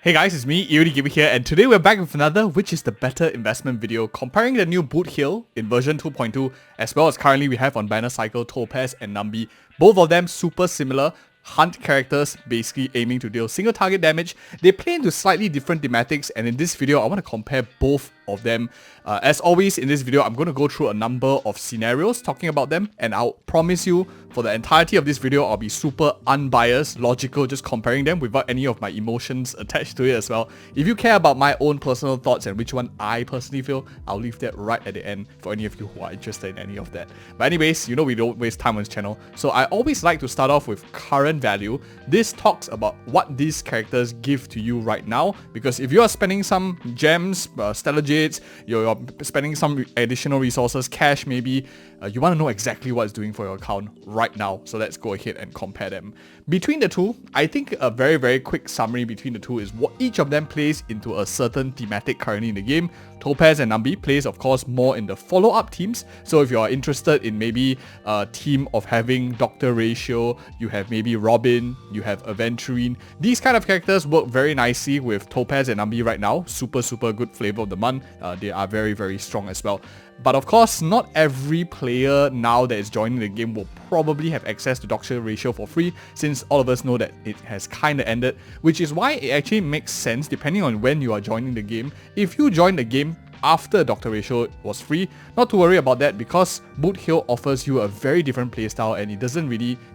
Hey guys, it's me, EOD Gamer here, and today we're back with another which is the better investment video comparing the new Boot Hill in version 2.2 as well as currently we have on Banner Cycle, Topaz and Nambi. Both of them super similar hunt characters, basically aiming to deal single target damage. They play into slightly different thematics, and in this video I want to compare both of them. As always in this video I'm going to go through a number of scenarios talking about them, and I'll promise you for the entirety of this video I'll be super unbiased, logical, just comparing them without any of my emotions attached to it as well. If you care about my own personal thoughts and which one I personally feel, I'll leave that right at the end for any of you who are interested in any of that. But anyways, you know we don't waste time on this channel, so I always like to start off with current value. This talks about what these characters give to you right now, because if you are spending some gems, stellar jades, you're spending some additional resources, cash maybe, you want to know exactly what it's doing for your account right now. So let's go ahead and compare them. Between the two, I think a very quick summary between the two is what each of them plays into a certain thematic currently in the game. Topaz and Nambi plays of course more in the follow-up teams. So if you are interested in maybe a team of having Dr. Ratio, you have maybe Robin, you have Aventurine. These kind of characters work very nicely with Topaz and Nambi right now. Super good flavor of the month. They are very strong as well. But of course, not every player now that is joining the game will probably have access to Dr. Ratio for free, since all of us know that it has kinda ended, which is why it actually makes sense depending on when you are joining the game. If you join the game after Dr. Ratio was free, not to worry about that, because Boot Hill offers you a very different playstyle and you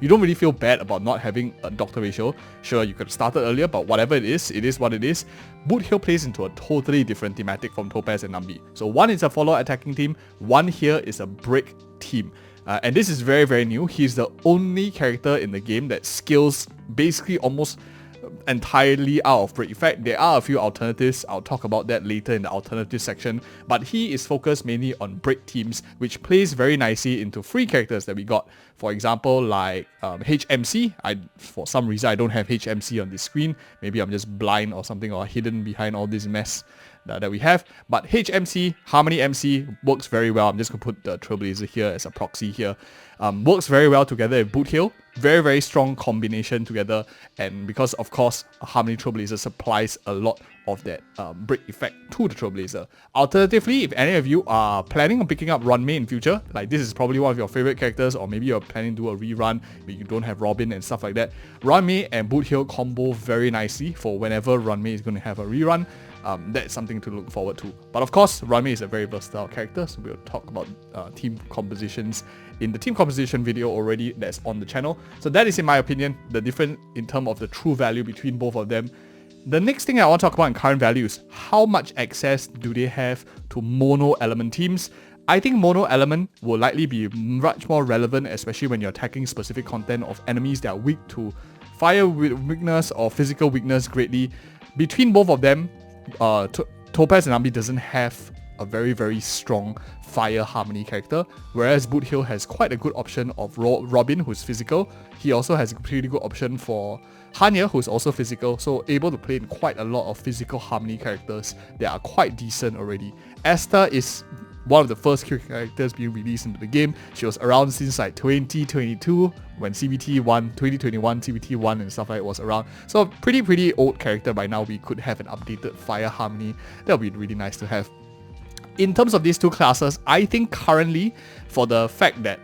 don't really feel bad about not having a Dr. Ratio. Sure, you could have started earlier, but whatever it is what it is. Boot Hill plays into a totally different thematic from Topaz and Nambi. So one is a follow attacking team, one here is a break team. And this is very new. He's the only character in the game that scales basically almost entirely out of break. In fact, there are a few alternatives. I'll talk about that later in the alternative section, but he is focused mainly on break teams, which plays very nicely into free characters that we got. For example, like HMC. For some reason I don't have HMC on the screen. Maybe I'm just blind or something, or hidden behind all this mess that we have. But HMC, Harmony MC, works very well. I'm just going to put the Trailblazer here as a proxy here. Works very well together with Boot Hill. Very strong combination together, and because of course Harmony Trailblazer supplies a lot of that break effect to the Trailblazer. Alternatively, if any of you are planning on picking up Runmei in future, like this is probably one of your favorite characters, or maybe you're planning to do a rerun but you don't have Robin and stuff like that, Runmei and Boot Hill combo very nicely for whenever Runmei is going to have a rerun. That's something to look forward to. But of course, Runmei is a very versatile character, so we'll talk about team compositions in the team composition video already that's on the channel. So that is, in my opinion, the difference in terms of the true value between both of them. The next thing I want to talk about in current value is how much access do they have to mono element teams. I think mono element will likely be much more relevant, especially when you're attacking specific content of enemies that are weak to fire weakness or physical weakness greatly. Between both of them, Topaz and Nambi doesn't have a very strong fire harmony character, whereas Boot Hill has quite a good option of Robin, who's physical. He also has a pretty good option for Hanya, who's also physical, so able to play in quite a lot of physical harmony characters that are quite decent already. Esther is one of the first characters being released into the game. She was around since like 2022 when CBT 1, 2021 CBT 1 and stuff like that was around. So pretty old character by now. We could have an updated fire harmony. That would be really nice to have. In terms of these two classes, I think currently, for the fact that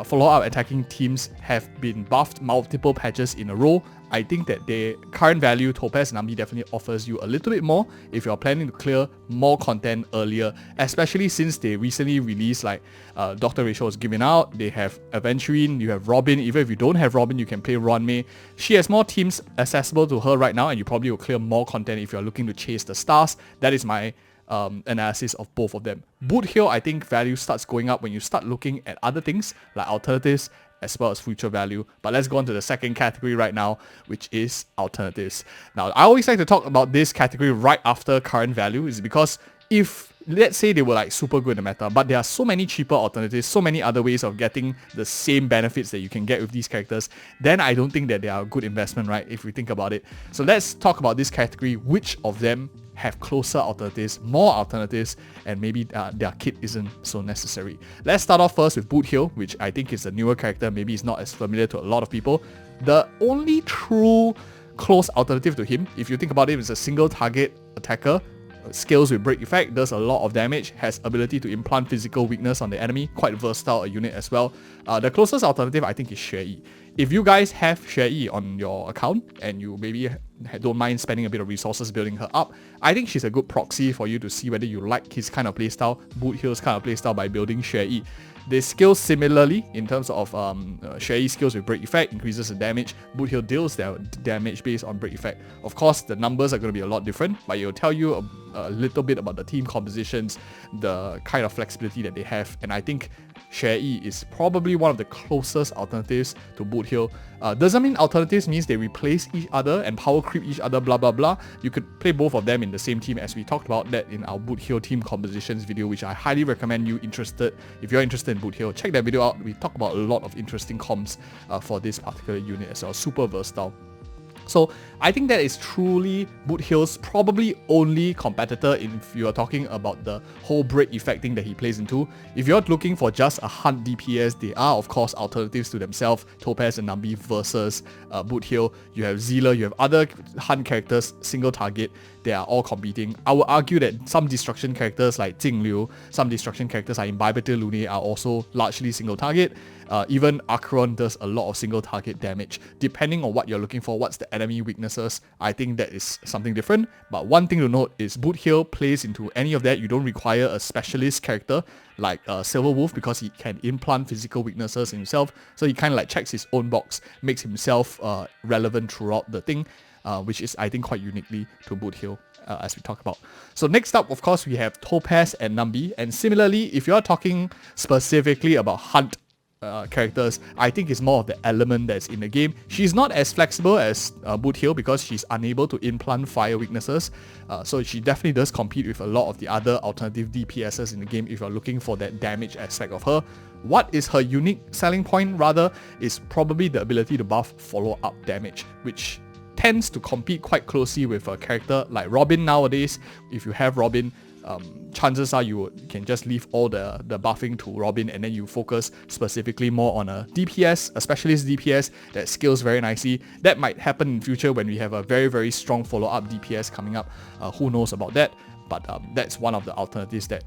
follow-up attacking teams have been buffed multiple patches in a row, I think that the current value, Topaz and Nambi definitely offers you a little bit more if you're planning to clear more content earlier, especially since they recently released, like Dr. Ratio was given out, they have Aventurine, you have Robin. Even if you don't have Robin, you can play Runmei. She has more teams accessible to her right now, and you probably will clear more content if you're looking to chase the stars. That is my analysis of both of them. Boot Hill, I think value starts going up when you start looking at other things like alternatives as well as future value. But let's go on to the second category right now, which is alternatives. Now, I always like to talk about this category right after current value, is because if let's say they were like super good in the meta, but there are so many cheaper alternatives, so many other ways of getting the same benefits that you can get with these characters, then I don't think that they are a good investment, right, if we think about it. So let's talk about this category, which of them have closer alternatives, more alternatives, and maybe their kit isn't so necessary. Let's start off first with Boot Hill, which I think is a newer character. Maybe it's not as familiar to a lot of people. The only true close alternative to him. If you think about it, it's a single target attacker, scales with break effect, does a lot of damage, has ability to implant physical weakness on the enemy, quite versatile a unit as well. The closest alternative I think is Xue Yi. If you guys have Xue Yi on your account and you maybe don't mind spending a bit of resources building her up, I think she's a good proxy for you to see whether you like his kind of playstyle, Boot Hill's kind of playstyle by building Xue Yi. They scale similarly in terms of Xue Yi skills with break effect, increases the damage. Boot Hill deals their damage based on break effect. Of course, the numbers are going to be a lot different, but it'll tell you a little bit about the team compositions, the kind of flexibility that they have, and I think Xue Yi is probably one of the closest alternatives to Boot Hill. Doesn't mean alternatives means they replace each other and power creep each other, blah blah blah. You could play both of them in the same team, as we talked about that in our Boot Hill team compositions video, which I highly recommend you interested. If you're interested in Boot Hill, check that video out. We talk about a lot of interesting comps for this particular unit as well. Super versatile. So I think that is truly Boot Hill's probably only competitor if you are talking about the whole break effect thing that he plays into. If you're looking for just a hunt DPS, they are of course alternatives to themselves, Topaz and Nambi versus Boot Hill. You have Zealer, you have other hunt characters, single target, they are all competing. I would argue that some destruction characters like Jing Liu, some destruction characters like Imbibitor Lune are also largely single target. Even Acheron does a lot of single target damage. Depending on what you're looking for, what's the enemy weaknesses, I think that is something different. But one thing to note is Boot Hill plays into any of that. You don't require a specialist character like Silver Wolf because he can implant physical weaknesses himself. So he kind of like checks his own box, makes himself relevant throughout the thing, which is I think quite uniquely to Boot Hill. As we talk about. So next up, of course, we have Topaz and Nambi. And similarly, if you're talking specifically about hunt characters, I think it's more of the element that's in the game. She's not as flexible as Boot Hill because she's unable to implant fire weaknesses. So she definitely does compete with a lot of the other alternative DPSs in the game if you're looking for that damage aspect of her. What is her unique selling point rather is probably the ability to buff follow-up damage, which tends to compete quite closely with a character like Robin nowadays. If you have Robin, chances are you can just leave all the buffing to Robin and then you focus specifically more on a DPS, a specialist DPS that scales very nicely. That might happen in future when we have a very, very strong follow-up DPS coming up. Who knows about that? But that's one of the alternatives that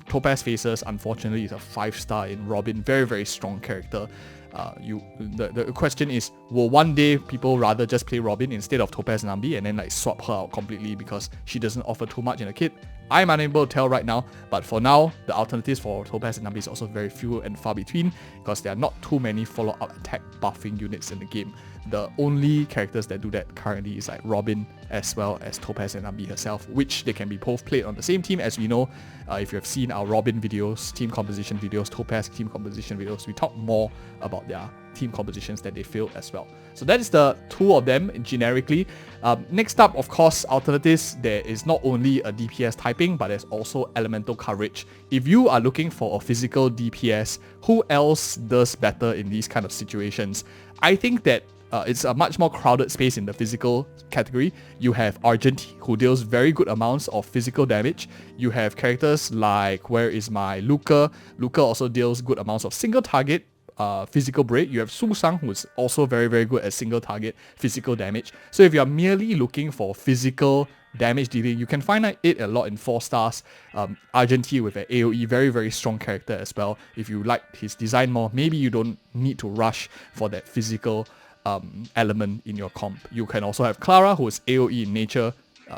Topaz faces. Unfortunately, is a 5-star in Robin. Very, very strong character. The question is, will one day people rather just play Robin instead of Topaz Nambi and then like swap her out completely because she doesn't offer too much in a kit? I'm unable to tell right now, but for now, the alternatives for Topaz and Nambi is also very few and far between because there are not too many follow-up attack buffing units in the game. The only characters that do that currently is like Robin as well as Topaz and Nambi herself, which they can be both played on the same team. As we know, if you have seen our Robin videos, team composition videos, Topaz team composition videos, we talk more about their team compositions that they fill as well. So that is the two of them generically. Next up, of course, alternatives. There is not only a DPS typing, but there's also elemental coverage. If you are looking for a physical DPS, who else does better in these kind of situations? I think that it's a much more crowded space in the physical category. You have Argent, who deals very good amounts of physical damage. You have characters like, where is my Luca? Luca also deals good amounts of single target physical break. You have Su Sang, who's also very, very good at single target physical damage. So if you're merely looking for physical damage dealing, you can find it a lot in 4 stars. Argenti with an AoE, very, very strong character as well. If you like his design more, maybe you don't need to rush for that physical element in your comp. You can also have Clara, who is AoE in nature,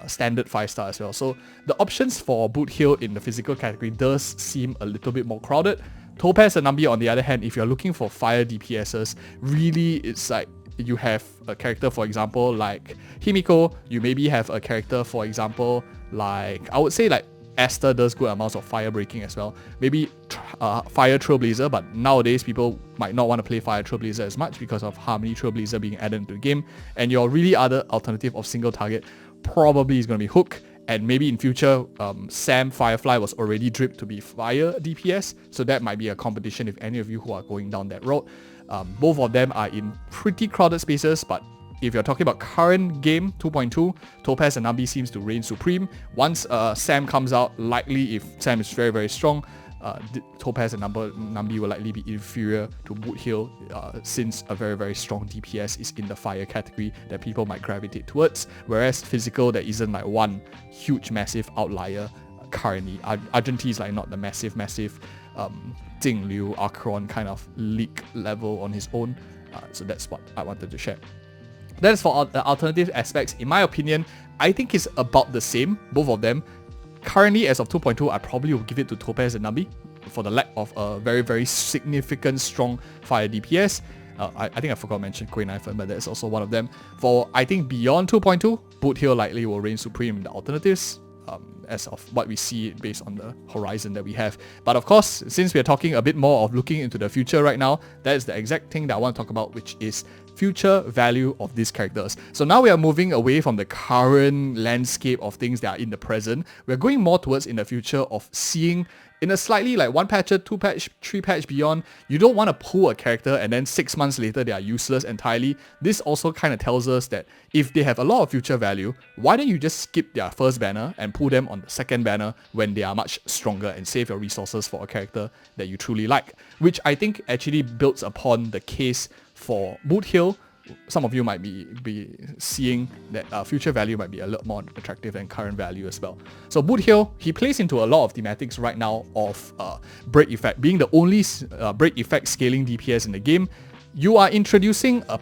standard 5-star as well. So the options for Boot Hill in the physical category does seem a little bit more crowded. Topaz and Nambi, on the other hand, if you're looking for fire DPSs, really it's like you have a character, for example, like Himiko. You maybe have a character, for example, like, I would say like Esther does good amounts of fire breaking as well. Maybe Fire Trailblazer, but nowadays people might not want to play Fire Trailblazer as much because of Harmony Trailblazer being added into the game. And your really other alternative of single target probably is going to be Hook. And maybe in future, Sam Firefly was already dripped to be fire DPS. So that might be a competition if any of you who are going down that road. Both of them are in pretty crowded spaces, but if you're talking about current game 2.2, Topaz and Nambi seems to reign supreme. Once Sam comes out, likely if Sam is very, very strong, Topaz and Nambi will likely be inferior to Boothill since a very, very strong DPS is in the fire category that people might gravitate towards, whereas physical, there isn't like one huge massive outlier currently. Argentine is like not the massive Jing Liu, Archon kind of league level on his own, so that's what I wanted to share. That is for the alternative aspects. In my opinion, I think it's about the same, both of them. Currently, as of 2.2, I probably will give it to Topaz and Nambi for the lack of a very, very significant, strong fire DPS. I think I forgot to mention Kuei Naifen, but that's also one of them. For, I think, beyond 2.2, Boothill likely will reign supreme in the alternatives, as of what we see based on the horizon that we have. But of course, since we are talking a bit more of looking into the future right now, that is the exact thing that I want to talk about, which is future value of these characters. So now we are moving away from the current landscape of things that are in the present. We're going more towards in the future of seeing in a slightly like 1 patch, 2 patch, 3 patch beyond. You don't want to pull a character and then 6 months later they are useless entirely. This also kind of tells us that if they have a lot of future value, why don't you just skip their first banner and pull them on the second banner when they are much stronger and save your resources for a character that you truly like, which I think actually builds upon the case for Boothill. Some of you might be seeing that future value might be a lot more attractive than current value as well. So Boothill, he plays into a lot of thematics right now of break effect. Being the only break effect scaling DPS in the game, you are introducing a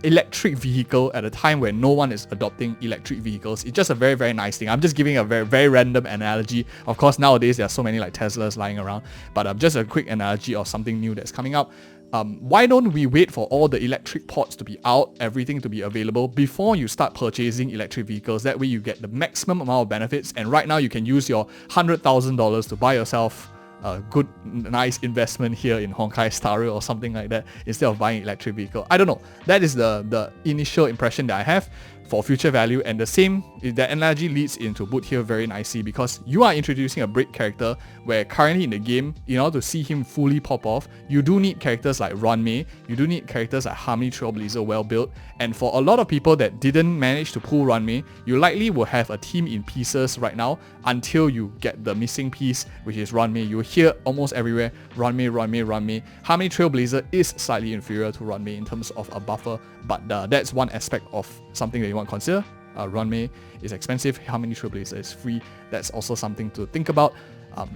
electric vehicle at a time where no one is adopting electric vehicles. It's just a very, very nice thing. I'm just giving a very, very random analogy. Of course, nowadays there are so many like Teslas lying around, but just a quick analogy of something new that's coming up. Why don't we wait for all the electric pods to be out, everything to be available before you start purchasing electric vehicles? That way you get the maximum amount of benefits, and right now you can use your $100,000 to buy yourself a good, nice investment here in Honkai Star Rail or something like that instead of buying electric vehicle. I don't know. That is the initial impression that I have for future value, and the same, that analogy leads into Boothill very nicely because you are introducing a break character where currently in the game, in order to see him fully pop off, you do need characters like Runmei, you do need characters like Harmony Trailblazer well built, and for a lot of people that didn't manage to pull Runmei, you likely will have a team in pieces right now until you get the missing piece, which is Runmei. You hear almost everywhere, Runmei. Harmony Trailblazer is slightly inferior to Runmei in terms of a buffer, but that's one aspect of something that you want to consider. Runmei is expensive, Harmony Trailblazer is free. That's also something to think about.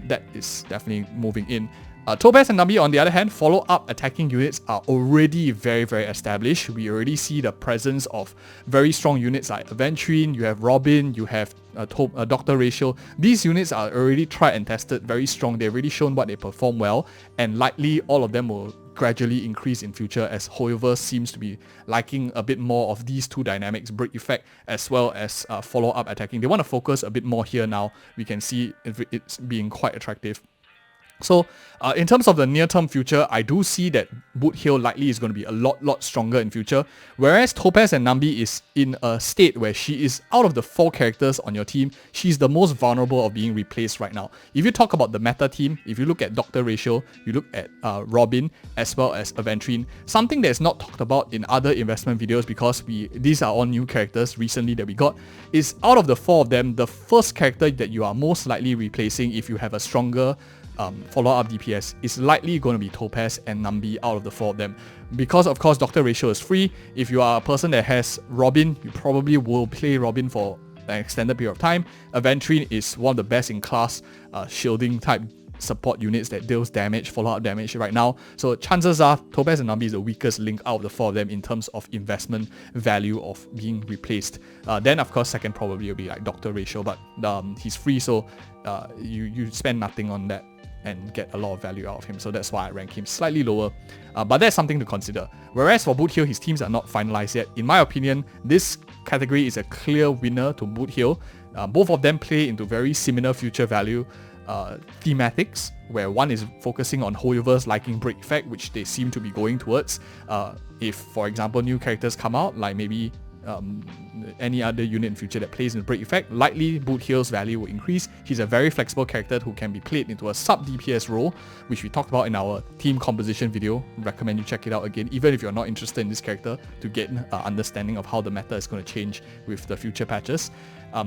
That is definitely moving in. Topaz and Nambi, on the other hand, follow-up attacking units are already very, very established. We already see the presence of very strong units like Aventurine, you have Robin, you have Dr. Ratio. These units are already tried and tested, very strong. They've already shown what they perform well, and likely all of them will gradually increase in future as Hoyoverse seems to be liking a bit more of these two dynamics, break effect as well as follow-up attacking. They want to focus a bit more here now. We can see it's being quite attractive. So in terms of the near-term future, I do see that Boothill likely is going to be a lot stronger in future, whereas Topaz and Nambi is in a state where she is, out of the 4 characters on your team, she's the most vulnerable of being replaced right now. If you talk about the meta team, if you look at Dr. Ratio, you look at Robin as well as Aventurine, something that's not talked about in other investment videos because these are all new characters recently that we got, is out of the 4 of them, the first character that you are most likely replacing if you have a stronger follow-up DPS is likely going to be Topaz and Nambi out of the 4 of them. Because of course Dr. Ratio is free, if you are a person that has Robin, you probably will play Robin for an extended period of time. Aventurine is one of the best in class shielding type support units that deals damage, follow-up damage right now. So chances are Topaz and Nambi is the weakest link out of the 4 of them in terms of investment value of being replaced. Then of course second probably will be like Dr. Ratio, but he's free, so you spend nothing on that and get a lot of value out of him, so that's why I rank him slightly lower, but that's something to consider. Whereas for Boothill, his teams are not finalized yet. In my opinion, this category is a clear winner to Boothill. Both of them play into very similar future value thematics, where one is focusing on Hoyoverse liking break effect, which they seem to be going towards. If, for example, new characters come out, like maybe any other unit in future that plays in break effect, likely Boothill's value will increase. He's a very flexible character who can be played into a sub-DPS role, which we talked about in our team composition video. Recommend you check it out again, even if you're not interested in this character, to get an understanding of how the meta is going to change with the future patches.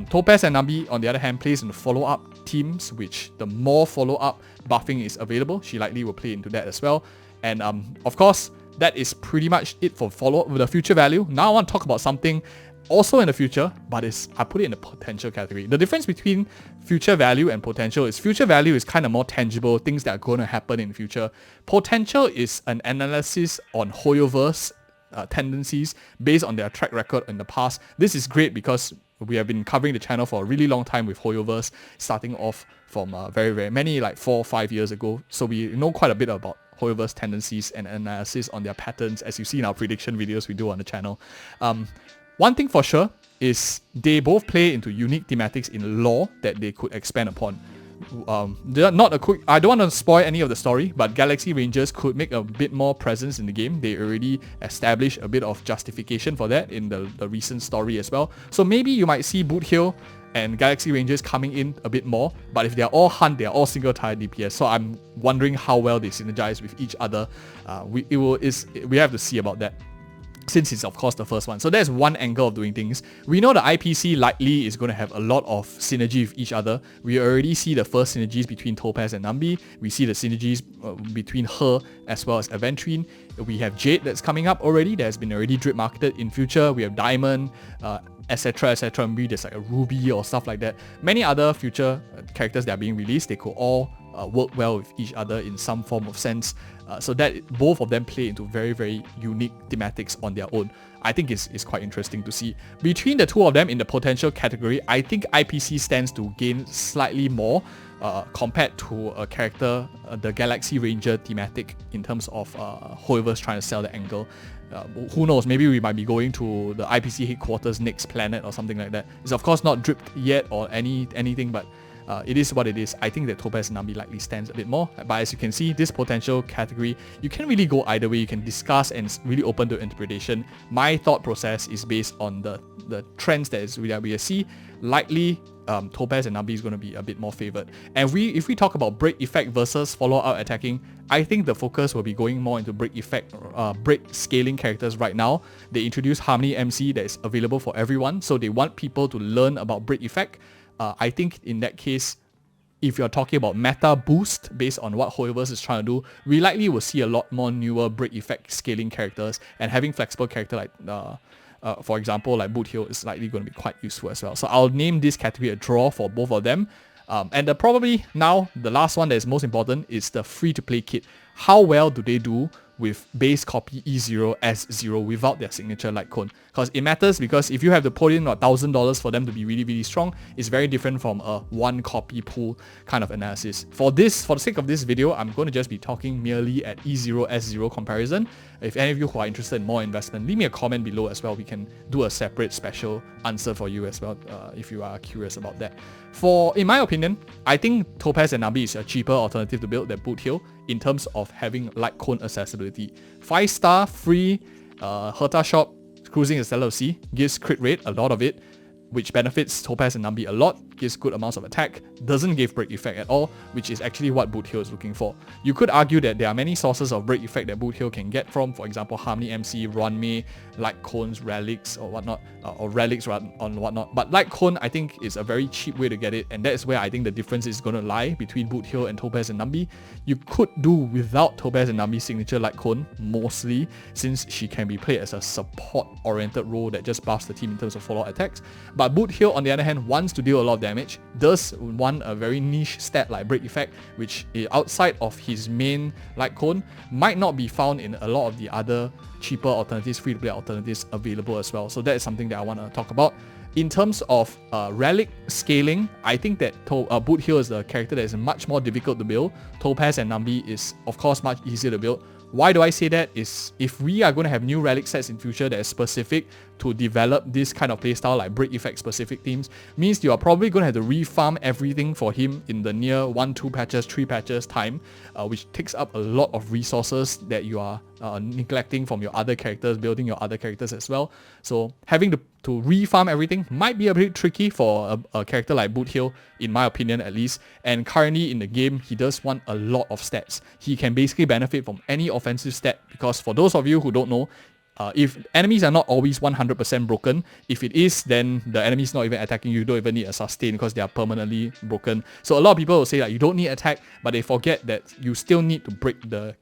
Topaz and Nambi, on the other hand, plays in the follow-up teams, which the more follow-up buffing is available, she likely will play into that as well. And of course, that is pretty much it for follow-up with the future value. Now I want to talk about something also in the future, but I put it in the potential category. The difference between future value and potential is future value is kind of more tangible, things that are going to happen in the future. Potential is an analysis on Hoyoverse tendencies based on their track record in the past. This is great because we have been covering the channel for a really long time with Hoyoverse, starting off from very, very many, like 4 or 5 years ago. So we know quite a bit about Hoyoverse tendencies and analysis on their patterns, as you see in our prediction videos we do on the channel. One thing for sure is they both play into unique thematics in lore that they could expand upon. I don't want to spoil any of the story, but Galaxy Rangers could make a bit more presence in the game. They already established a bit of justification for that in the recent story as well. So maybe you might see Boot Hill and Galaxy Rangers coming in a bit more, but if they're all Hunt, they're all single tier DPS. So I'm wondering how well they synergize with each other. We have to see about that, since it's of course the first one. So that's one angle of doing things. We know the IPC likely is going to have a lot of synergy with each other. We already see the first synergies between Topaz and Nambi. We see the synergies between her as well as Aventrine. We have Jade that's coming up already, that has been already drip marketed in future. We have Diamond, etc, etc. Maybe there's like a Ruby or stuff like that. Many other future characters that are being released, they could all work well with each other in some form of sense. So that both of them play into very, very unique thematics on their own. I think it's quite interesting to see. Between the two of them in the potential category, I think IPC stands to gain slightly more compared to a character, the Galaxy Ranger thematic, in terms of whoever's trying to sell the angle. Who knows, maybe we might be going to the IPC headquarters next planet or something like that. It's of course not dripped yet or anything, but it is what it is. I think that Topaz and Nambi likely stands a bit more, but as you can see, this potential category, you can really go either way. You can discuss and it's really open to interpretation. My thought process is based on the trends that we see. Likely, Topaz and Nambi is going to be a bit more favored. And if we talk about break effect versus follow-up attacking, I think the focus will be going more into break effect, break scaling characters right now. They introduced Harmony MC that is available for everyone, so they want people to learn about break effect. I think in that case, if you're talking about meta boost based on what Hoyoverse is trying to do, we likely will see a lot more newer break effect scaling characters, and having flexible character like, for example, like Boot Hill is likely going to be quite useful as well. So I'll name this category a draw for both of them. And probably now the last one that is most important is the free-to-play kit. How well do they do with base copy E0 S0 without their signature light cone? Because it matters, because if you have to put in $1,000 for them to be really, really strong, it's very different from a one copy pool kind of analysis. For the sake of this video, I'm going to just be talking merely at E0 S0 comparison. If any of you who are interested in more investment, leave me a comment below as well. We can do a separate special answer for you as well if you are curious about that. In my opinion, I think Topaz and Nambi is a cheaper alternative to build than Boot Hill in terms of having light cone accessibility. 5-star free Herta shop cruising the Stellar Sea gives crit rate, a lot of it, which benefits Topaz and Nambi a lot, gives good amounts of attack, doesn't give break effect at all, which is actually what Boot Hill is looking for. You could argue that there are many sources of break effect that Boot Hill can get from, for example, Harmony MC, Runmei, Light Cones, Relics or whatnot, or Relics on whatnot. But Light Cone, I think, is a very cheap way to get it, and that's where I think the difference is going to lie between Boot Hill and Topaz and Nambi. You could do without Topaz and Nambi's signature Light Cone, mostly, since she can be played as a support-oriented role that just buffs the team in terms of follow-up attacks. But Boot Hill, on the other hand, wants to deal a lot of damage, does want a very niche stat like break effect, which outside of his main Light Cone might not be found in a lot of the other cheaper alternatives, free-to-play alternatives available as well. So that is something that I want to talk about. In terms of relic scaling, I think that Boot Hill is the character that is much more difficult to build. Topaz and Nambi is of course much easier to build. Why do I say that? Is if we are going to have new relic sets in future that is specific to develop this kind of playstyle like break effect specific themes, means you are probably going to have to refarm everything for him in the near 1, 2 patches, 3 patches time, which takes up a lot of resources that you are neglecting from your other characters, building your other characters as well. So having to refarm everything might be a bit tricky for a character like Boot Hill, in my opinion at least. And currently in the game, he does want a lot of stats. He can basically benefit from any offensive stat, because for those of you who don't know, If enemies are not always 100% broken, if it is, then the enemy's not even attacking you, don't even need a sustain because they are permanently broken. So a lot of people will say that you don't need attack, but they forget that you still need to break the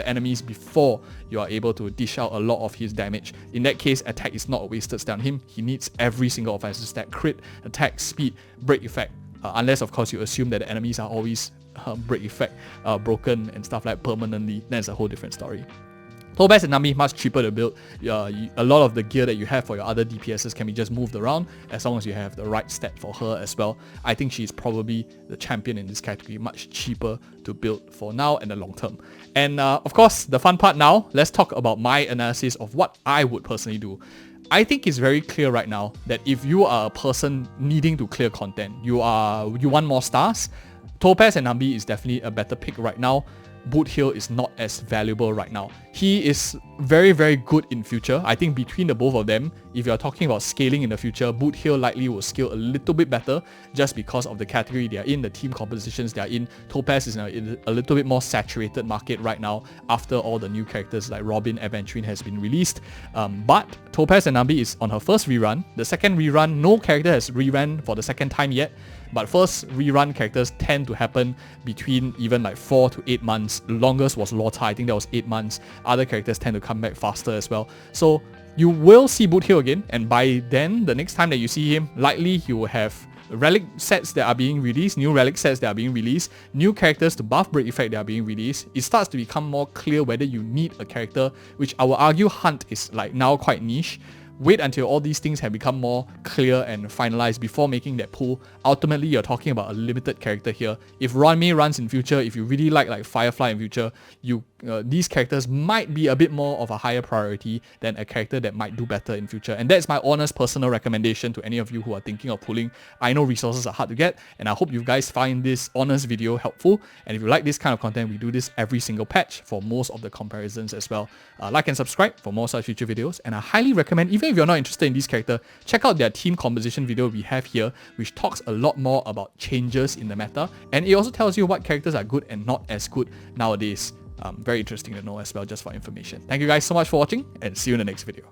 enemies before you are able to dish out a lot of his damage. In that case, attack is not a wasted stat on him. He needs every single offensive stat: crit, attack, speed, break effect. Unless of course you assume that the enemies are always break effect broken and stuff like permanently, then it's a whole different story. Topaz and Nami much cheaper to build. A lot of the gear that you have for your other DPSs can be just moved around as long as you have the right stat for her as well. I think she's probably the champion in this category, much cheaper to build for now and the long term. And of course, the fun part now, let's talk about my analysis of what I would personally do. I think it's very clear right now that if you are a person needing to clear content, you want more stars, Topaz and Nami is definitely a better pick right now. Boothill is not as valuable right now. He is very, very good in future. I think between the both of them, if you're talking about scaling in the future, Boothill likely will scale a little bit better just because of the category they are in, the team compositions they are in. Topaz is in a little bit more saturated market right now after all the new characters like Robin, Aventurine has been released. But Topaz and Nami is on her first rerun. The second rerun, no character has rerun for the second time yet. But first rerun characters tend to happen between even like 4 to 8 months. The longest was Lota, I think that was 8 months. Other characters tend to come back faster as well. So you will see Boothill again, and by then, the next time that you see him, likely he will have relic sets that are being released, new relic sets that are being released, new characters to buff break effect that are being released. It starts to become more clear whether you need a character, which I will argue Hunt is like now quite niche. Wait until all these things have become more clear and finalized before making that pull. Ultimately, you're talking about a limited character here. If Ruanmei runs in future, if you really like Firefly in future, these characters might be a bit more of a higher priority than a character that might do better in future. And that's my honest personal recommendation to any of you who are thinking of pulling. I know resources are hard to get, and I hope you guys find this honest video helpful. And if you like this kind of content, we do this every single patch for most of the comparisons as well. Like and subscribe for more such future videos, and I highly recommend, even if you're not interested in this character, check out their team composition video we have here, which talks a lot more about changes in the meta, and it also tells you what characters are good and not as good nowadays. Very interesting to know as well, just for information. Thank you guys so much for watching, and see you in the next video.